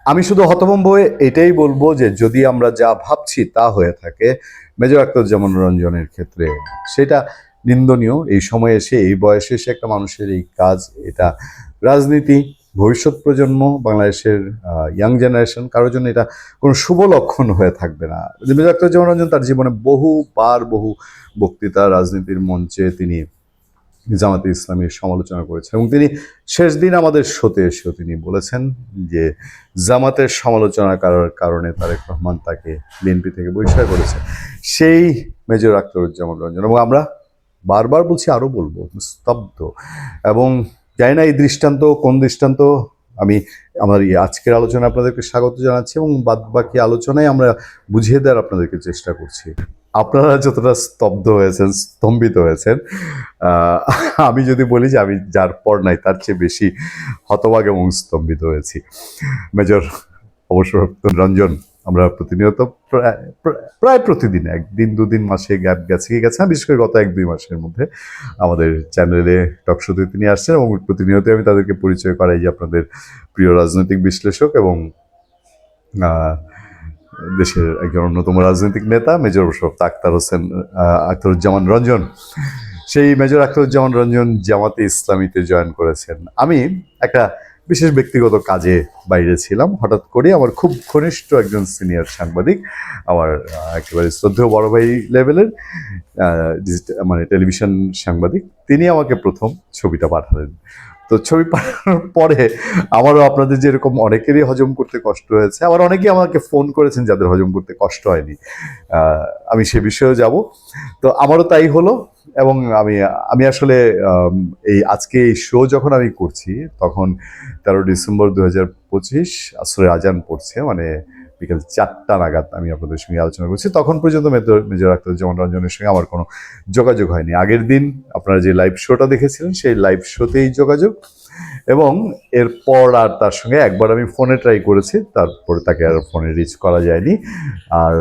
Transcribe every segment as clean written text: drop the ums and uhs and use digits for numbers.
আমি শুধু হতভম্ব হয়ে এটাই বলবো যে যদি আমরা যা ভাবছি তা হয়ে থাকে মেজর আখতারুজ্জামান রঞ্জনের ক্ষেত্রে, সেটা নিন্দনীয়। এই সময়ে এসে, এই বয়সে এসে একটা মানুষের এই কাজ, এটা রাজনীতি, ভবিষ্যৎ প্রজন্ম, বাংলাদেশের ইয়াং জেনারেশন কারোর জন্য এটা কোনো শুভ লক্ষণ হয়ে থাকবে না। মেজর আখতারুজ্জামান রঞ্জন তার জীবনে বহুবার বহু বক্তৃতা, রাজনীতির মঞ্চে তিনি জামাতে ইসলামীর সমালোচনা করেছেন এবং তিনি শেষ দিন আমাদের শোতে এসেও তিনি বলেছেন যে জামাতের সমালোচনা করার কারণে তারেক রহমান তাকে বিএনপি থেকে বহিষ্কার করেছে। সেই মেজর আখতারুজ্জামান রঞ্জন, এবং আমরা বারবার বলছি, আরও বলবো, স্তব্ধ। এবং জানি না এই দৃষ্টান্ত কোন দৃষ্টান্ত। আমি আমার এই আজকের আলোচনা আপনাদেরকে স্বাগত জানাচ্ছি এবং বাদবাকি আলোচনায় আমরা বুঝিয়ে দেওয়ার আপনাদেরকে চেষ্টা করছি। আপনারা যতটা স্তব্ধ হয়েছেন, স্তম্ভিত হয়েছেন, আমি যদি বলি যে আমি যার পর নাই তার চেয়ে বেশি হতবাক এবং স্তম্ভিত হয়েছি। মেজর অবসরপ্রাপ্ত রঞ্জন, আমরা প্রতিনিয়ত প্রায় প্রতিদিন, একদিন দুদিন মাসে গ্যাপ গেছে না, বিশেষ করে গত 1-2 মাসের মধ্যে আমাদের চ্যানেলে টকশোতে তিনি আসছেন এবং প্রতিনিয়ত আমি তাদেরকে পরিচয় করাই যে আপনাদের প্রিয় রাজনৈতিক বিশ্লেষক এবং দেশের একজন অন্যতম রাজনৈতিক নেতা মেজর অবসরপ্রাপ্ত আখতারুজ্জামান রঞ্জন। সেই মেজর আখতারুজ্জামান রঞ্জন জামাতে ইসলামীতে জয়েন করেছেন। আমি একটা বিশেষ ব্যক্তিগত কাজে বাইরে ছিলাম, হঠাৎ করে আমার খুব ঘনিষ্ঠ একজন সিনিয়র সাংবাদিক, আমার একেবারে শ্রদ্ধেয় বড় ভাই লেভেলের মানে টেলিভিশন সাংবাদিক, তিনি আমাকে প্রথম ছবিটা পাঠালেন। তো ছবি পাঠানোর পরে আমারও আপনাদের যেরকম অনেকেরই হজম করতে কষ্ট হয়েছে, আবার অনেকেই আমাকে ফোন করেছেন যাদের হজম করতে কষ্ট হয়নি। আমি সে বিষয়েও যাব। তো আমারও তাই হলো এবং আমি আসলে আজকে এই শো যখন আমি করছি তখন 13 ডিসেম্বর 2025 আসরের আজান পড়ছে, মানে বিকেল 4টা নাগাদ আমি আপনাদের সঙ্গে আলোচনা করছি। তখন পর্যন্ত মেজর আখতারুজ্জামান রঞ্জনের সঙ্গে আমার কোনো যোগাযোগ হয়নি। আগের দিন আপনারা যে লাইভ শোটা দেখেছিলেন সেই লাইভ শোতেই যোগাযোগ, এবং এরপর আর তার সঙ্গে একবার আমি ফোনে ট্রাই করেছি, তারপরে তাকে আর ফোনে রিচ করা যায়নি। আর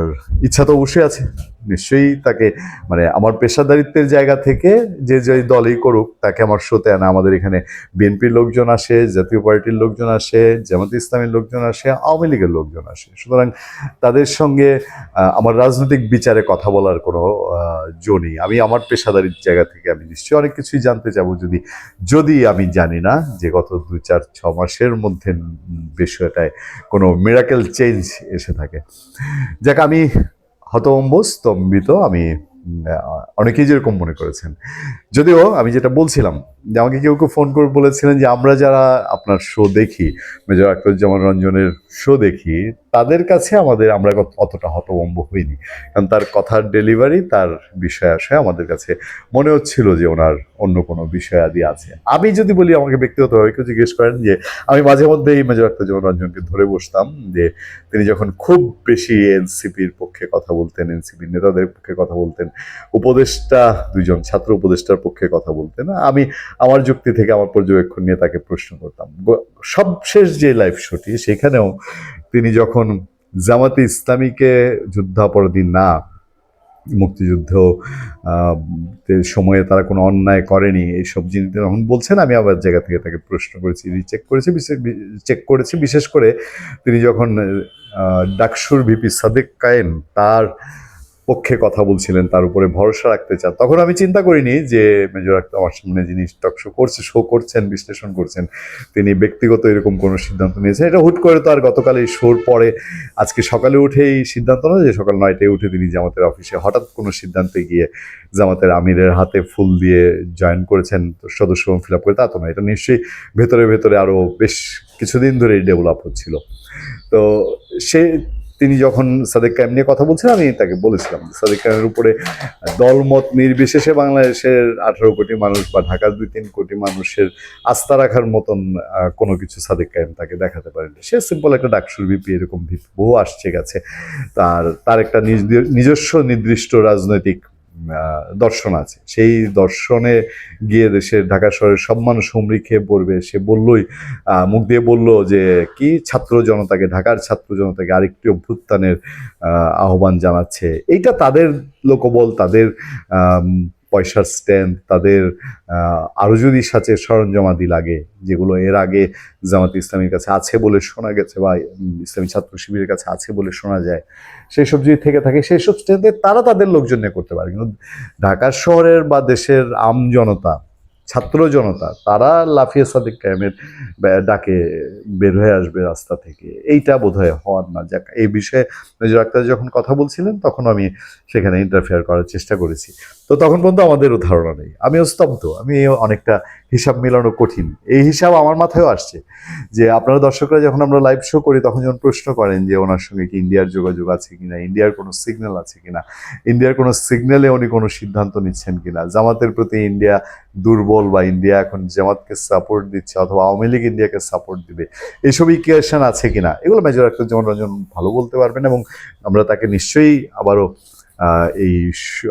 ইচ্ছা তো অবশ্যই আছে, নিশ্চয়ই তাকে, মানে আমার পেশাদারিত্বের জায়গা থেকে যে দলই করুক তাকে আমার শোতে আনা। আমাদের এখানে বিএনপির লোকজন আসে, জাতীয় পার্টির লোকজন আসে, জামাতে ইসলামের লোকজন আসে, আওয়ামী লীগের লোকজন আসে। সুতরাং তাদের সঙ্গে আমার রাজনৈতিক বিচারে কথা বলার কোনো জো নেই। আমি আমার পেশাদারির জায়গা থেকে আমি নিশ্চয়ই অনেক কিছুই জানতে চাবো, যদি আমি জানি না যে গত 2-4-6 মাসের মধ্যে বিষয়টায় কোনো মিরাকেল চেঞ্জ এসে থাকে। যাক, আমি হতভম্ব, স্তম্ভিত। আমি অনেকেই যেরকম মনে করেছেন, যদিও আমি যেটা বলছিলাম যে আমাকে কেউ ফোন করে বলেছিলেন যে আমরা যারা আপনার শো দেখি, মেজর আখতারুজ্জামান রঞ্জনের শো দেখি, তাদের কাছে আমরা অতটা হতভম্ব হইনি, কারণ তার কথার ডেলিভারি, তার বিষয় আশয় আমাদের কাছে মনে হচ্ছিল যে ওনার অন্য কোনো বিষয় আদি আছে। আমি যদি বলি, আমাকে ব্যক্তিগতভাবে কেউ জিজ্ঞেস করেন যে আমি মাঝে মধ্যে এই মেজর আখতারুজ্জামান রঞ্জনকে ধরে বসতাম যে তিনি যখন খুব বেশি এনসিপির পক্ষে কথা বলতেন, এনসিপির নেতাদের পক্ষে কথা বলতেন, উপদেষ্টা, 2জন ছাত্র উপদেষ্টার পক্ষে কথা বলতেন, আমি আমার যুক্তি থেকে, আমার পর্যবেক্ষণ নিয়ে তাকে প্রশ্ন করতাম। সবশেষ যে লাইভ শোটি, সেখানেও তিনি যখন জামাতে ইসলামীকে যুদ্ধাপরাধী না, মুক্তিযুদ্ধ সময়ে তারা কোনো অন্যায় করেনি, এইসব জিনিস যখন বলছেন, আমি আবার জায়গা থেকে তাকে প্রশ্ন করেছি, চেক করেছি। বিশেষ করে তিনি যখন ডাকসুর ভিপি সাদেক কায়েম তার পক্ষে কথা বলছিলেন, তার উপরে ভরসা রাখতে চান, তখন আমি চিন্তা করিনি যে মেজর আখতার আমার সামনে যিনি শো করছেন, বিশ্লেষণ করছেন, তিনি ব্যক্তিগত এরকম কোনো সিদ্ধান্ত নিয়েছেন। এটা হুট করে তো আর গতকাল এই শোর পরে আজকে সকালে উঠেই সিদ্ধান্ত না, যে সকাল 9টায় উঠে তিনি জামাতের অফিসে হঠাৎ কোনো সিদ্ধান্তে গিয়ে জামাতের আমিরের হাতে ফুল দিয়ে জয়েন করেছেন, সদস্য ফিল আপ করে, তা তো না। এটা নিশ্চয়ই ভেতরে ভেতরে আরও বেশ কিছুদিন ধরেই ডেভেলপ হচ্ছিল। তো তিনি যখন সাদেক কায়েম নিয়ে কথা বলছেন, আমি তাকে বলেছিলাম সাদেক কায়েমের উপরে দলমত নির্বিশেষে বাংলাদেশের 18 কোটি মানুষ বা ঢাকার 2-3 কোটি মানুষের আস্থা রাখার মতন কোনো কিছু সাদেক কায়েম তাকে দেখাতে পারেন। সে সিম্পল একটা ডাকসুর ভিপি, এরকম ভিপি বহু আসছে গেছে। তার একটা নিজস্ব নির্দিষ্ট রাজনৈতিক দর্শন আছে। সেই দর্শনে গিয়ে দেশের ঢাকা শহরের সব মানুষ হুমড়ি খেয়ে পড়বে, সে বললই, মুখ দিয়ে বললো যে কি ঢাকার ছাত্র জনতাকে আরেকটি অভ্যুত্থানের আহ্বান জানাচ্ছে। এইটা তাদের লোকবল, তাদের পয়সার স্ট্যান্ড, তাদের আরও যদি সাথে সরঞ্জামাদি লাগে, যেগুলো এর আগে জামাতে ইসলামীর কাছে আছে বলে শোনা গেছে বা ইসলামী ছাত্র শিবিরের কাছে আছে বলে শোনা যায়, সেই সব যদি থেকে থাকে সেই সব স্ট্যান্ডে তারা তাদের লোকজন নিয়ে করতে পারে। কিন্তু ঢাকা শহরের বা দেশের আম জনতা, ছাত্র জনতা, তারা লাফিয়ে সাদিক কায়েমের ডাকে বের হয়ে আসবে রাস্তা থেকে, এইটা বোধহয় হওয়ার না। যাক, এই বিষয়ে মেজর আক্তার যখন কথা বলছিলেন তখন আমি সেখানে ইন্টারফেয়ার করার চেষ্টা করেছি। তো তখন পর্যন্ত আমাদেরও ধারণা নেই, আমিও স্তব্ধ, আমি অনেকটা হিসাব মেলানো কঠিন। এই হিসাব আমার মাথায়ও আসছে যে আপনারা দর্শকরা যখন আমরা লাইভ শো করি তখন যখন প্রশ্ন করেন যে ওনার সঙ্গে কি ইন্ডিয়ার যোগাযোগ আছে কিনা, ইন্ডিয়ার কোনো সিগন্যাল আছে কিনা, ইন্ডিয়ার কোনো সিগন্যালে উনি কোনো সিদ্ধান্ত নিচ্ছেন কিনা, জামাতের প্রতি ইন্ডিয়া দুর্বল বা ইন্ডিয়া এখন জামাতকে সাপোর্ট দিচ্ছে অথবা আওয়ামী লীগ ইন্ডিয়াকে সাপোর্ট দিবে, এইসব ইকুয়েশন আছে কিনা, এগুলো মেজর আখতারুজ্জামান রঞ্জন ভালো বলতে পারবেন। এবং আমরা তাকে নিশ্চয়ই আবারও এই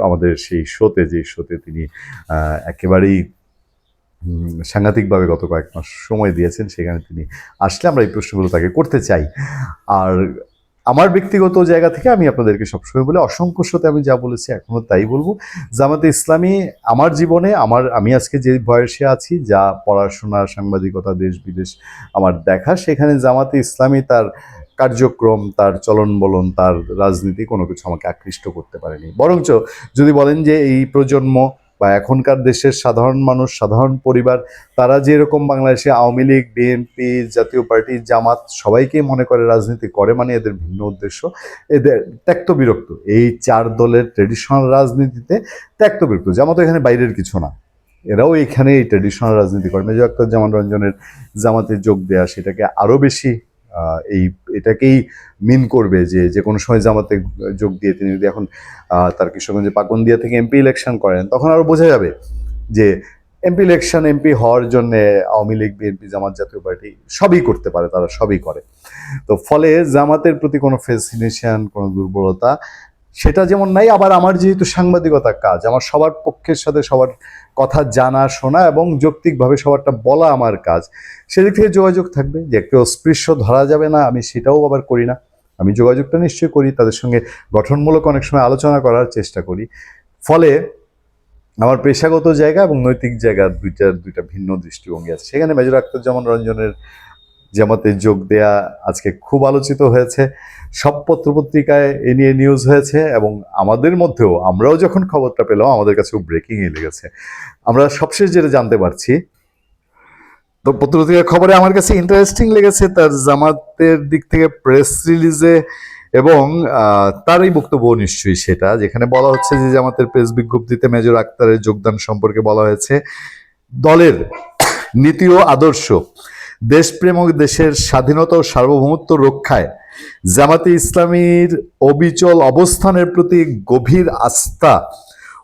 আমাদের সেই শোতে, যে শোতে তিনি একেবারেই সাংঘাতিকভাবে গত কয়েক মাস সময় দিয়েছেন, সেখানে তিনি আসলে আমরা এই প্রশ্নগুলো তাকে করতে চাই। আর আমার ব্যক্তিগত জায়গা থেকে আমি আপনাদেরকে সবসময় বলে, অসংখ্য শোতে আমি যা বলেছি এখনো তাই বলবো, জামাতে ইসলামী আমার জীবনে, আমি আজকে যে বয়সে আছি, যা পড়াশোনা, সাংবাদিকতা, দেশ বিদেশ আমার দেখা, সেখানে জামাতে ইসলামী তার কার্যক্রম, তার চলন বলন, তার রাজনীতি কোনো কিছু আমাকে আকৃষ্ট করতে পারেনি। বরঞ্চ যদি বলেন যে এই প্রজন্ম বা এখনকার দেশের সাধারণ মানুষ, সাধারণ পরিবার, তারা যেরকম বাংলাদেশে আওয়ামী লীগ, বিএনপি, জাতীয় পার্টি, জামাত সবাইকে মনে করে রাজনীতি করে, মানে এদের ভিন্ন উদ্দেশ্য, এদের ত্যক্ত বিরক্ত, এই চার দলের ট্রেডিশনাল রাজনীতিতে ত্যক্ত বিরক্ত। জামাত এখানে বাইরের কিছু না, এরাও এখানে এই ট্রেডিশনাল রাজনীতি করে। মেজর আখতারুজ্জামান রঞ্জনের জামাতে যোগ দেয়া সেটাকে আরও বেশি এটাকেই মিন করবে যে কোনো সময় জামাতে যোগ দিয়ে তিনি যদি এখন তার কিশোরগঞ্জে পাকুন্দিয়া থেকে এমপি ইলেকশন করেন, তখন আরো বোঝা যাবে যে এমপি ইলেকশন, এমপি হওয়ার জন্য আওয়ামী লীগ, বিএনপি, জামাত, জাতীয় পার্টি সবই করতে পারে, তারা সবই করে। তো ফলে জামাতের প্রতি কোনো ফ্যাসিনেশন, কোনো দুর্বলতা সেটা যেমন নাই। আবার আমার যেহেতু সাংবাদিকতার কাজ, আমার সবার পক্ষের সাথে সবার কথা জানা শোনা এবং যৌক্তিকভাবে সবারটা বলা আমার কাজ, সেদিক থেকে যোগাযোগ থাকবে। যে কেউ অস্পৃশ্য ধরা যাবে না, আমি সেটাও আবার করি না, আমি যোগাযোগটা নিশ্চয়ই করি, তাদের সঙ্গে গঠনমূলক অনেক সময় আলোচনা করার চেষ্টা করি। ফলে আমার পেশাগত জায়গা এবং নৈতিক জায়গা দুইটা ভিন্ন দৃষ্টিভঙ্গি আছে। সেখানে মেজর আখতারুজ্জামান রঞ্জনের জামাতে যোগ দেয়া আজকে খুব আলোচিত হয়েছে, সব পত্রপত্রিকায় এ নিয়ে নিউজ হয়েছে, এবং আমাদের মধ্যেও, আমরাও যখন খবরটা পেলাম আমাদের কাছেও ব্রেকিং এ লেগেছে। আমরা সবশেষ যেটা জানতে পারছি, তো পত্রপত্রিকার খবরে আমার কাছে ইন্টারেস্টিং লেগেছে তার জামাতের দিক থেকে প্রেস রিলিজে এবং তার এই বক্তব্য নিশ্চয়ই সেটা, যেখানে বলা হচ্ছে যে জামাতের প্রেস বিজ্ঞপ্তিতে মেজর আক্তারের যোগদান সম্পর্কে বলা হয়েছে, দলের নীতি ও আদর্শ, দেশপ্রেম ও দেশের স্বাধীনতা ও সার্বভৌমত্ব রক্ষায় জামাতে ইসলামীর অবিচল অবস্থানের প্রতি গভীর আস্থা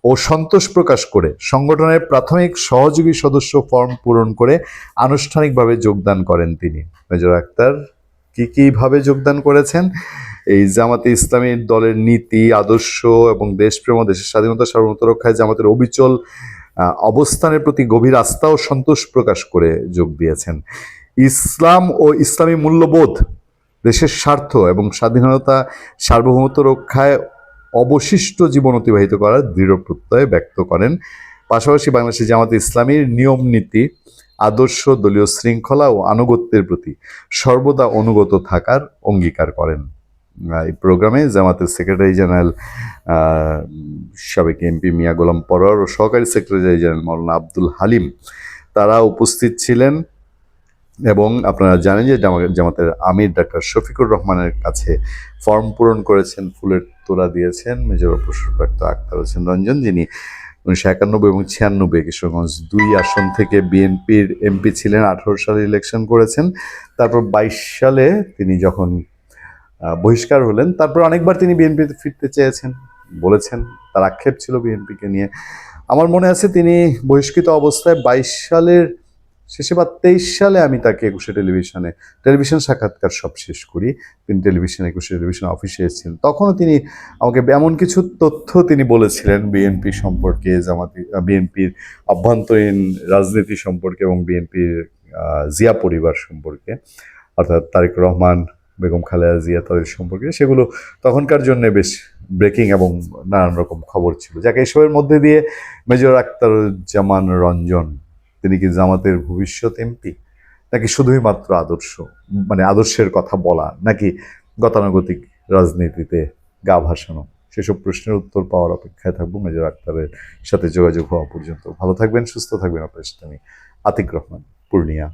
ও সন্তোষ প্রকাশ করে সংগঠনের প্রাথমিক সহযোগী সদস্য ফর্ম পূরণ করে আনুষ্ঠানিকভাবে যোগদান করেন তিনি। মেজর আক্তার কিভাবে যোগদান করেছেন? এই জামাতে ইসলামীর দলের নীতি, আদর্শ এবং দেশপ্রেম ও দেশের স্বাধীনতা সার্বভৌমত্ব রক্ষায় জামাতের অবিচল অবস্থানের প্রতি গভীর আস্থা ও সন্তোষ প্রকাশ করে যোগ দিয়েছেন। ইসলাম ও ইসলামী মূল্যবোধ, দেশের স্বার্থ এবং স্বাধীনতা সার্বভৌমত্ব রক্ষায় অবশিষ্ট জীবন অতিবাহিত করার দৃঢ় প্রত্যয় ব্যক্ত করেন। পাশাপাশি বাংলাদেশের জামাতে ইসলামীর নিয়ম নীতি, আদর্শ, দলীয় শৃঙ্খলা ও আনুগত্যের প্রতি সর্বদা অনুগত থাকার অঙ্গীকার করেন। এই প্রোগ্রামে জামাতের সেক্রেটারি জেনারেল সাবেক এমপি মিয়া গোলাম পরোয়ার ও সহকারী সেক্রেটারি জেনারেল মাওলানা আব্দুল হালিম তারা উপস্থিত ছিলেন। এবং আপনারা জানেন যে জামাতের আমির ডাক্তার শফিকুর রহমানের কাছে ফর্ম পূরণ করেছেন, ফুলের তোড়া দিয়েছেন মেজর অবসরপ্রাপ্ত আক্তার হোসেন রঞ্জন, যিনি 1991 এবং 96 কিশোরগঞ্জ 2 আসন থেকে বিএনপির এমপি ছিলেন, 18 সালে ইলেকশন করেছেন। তারপর 22 সালে তিনি যখন বহিষ্কার হলেন, তারপর অনেকবার তিনি বিএনপিতে ফিরতে চেয়েছেন, বলেছেন, তার আক্ষেপ ছিল বিএনপিকে নিয়ে। আমার মনে আছে তিনি বহিষ্কৃত অবস্থায় 22 সালের শেষে বা 23 সালে আমি তাকে 21 টেলিভিশন সাক্ষাৎকার সব শেষ করি, তিনি 21 টেলিভিশন অফিসে এসেছেন। তখনও তিনি আমাকে এমন কিছু তথ্য তিনি বলেছিলেন বিএনপি সম্পর্কে, বিএনপির অভ্যন্তরীণ রাজনীতি সম্পর্কে এবং বিএনপির জিয়া পরিবার সম্পর্কে, অর্থাৎ তারেক রহমান, বেগম খালেদা জিয়া তাদের সম্পর্কে, সেগুলো তখনকার জন্য বেশ ব্রেকিং এবং নানান রকম খবর ছিল। যাকে এসবের মধ্যে দিয়ে মেজর আখতারুজ্জামান রঞ্জন, তিনি কি জামাতের ভবিষ্যৎ এমপি, নাকি শুধুই মাত্র আদর্শ, মানে আদর্শের কথা বলা, নাকি গতানুগতিক রাজনীতিতে গা ভাসানো, সেসব প্রশ্নের উত্তর পাওয়ার অপেক্ষায় থাকবো মেজর আখতারের সাথে যোগাযোগ হওয়া পর্যন্ত। ভালো থাকবেন, সুস্থ থাকবেন। আপনার সাথে আমি আতিক রহমান, পূর্ণিয়া।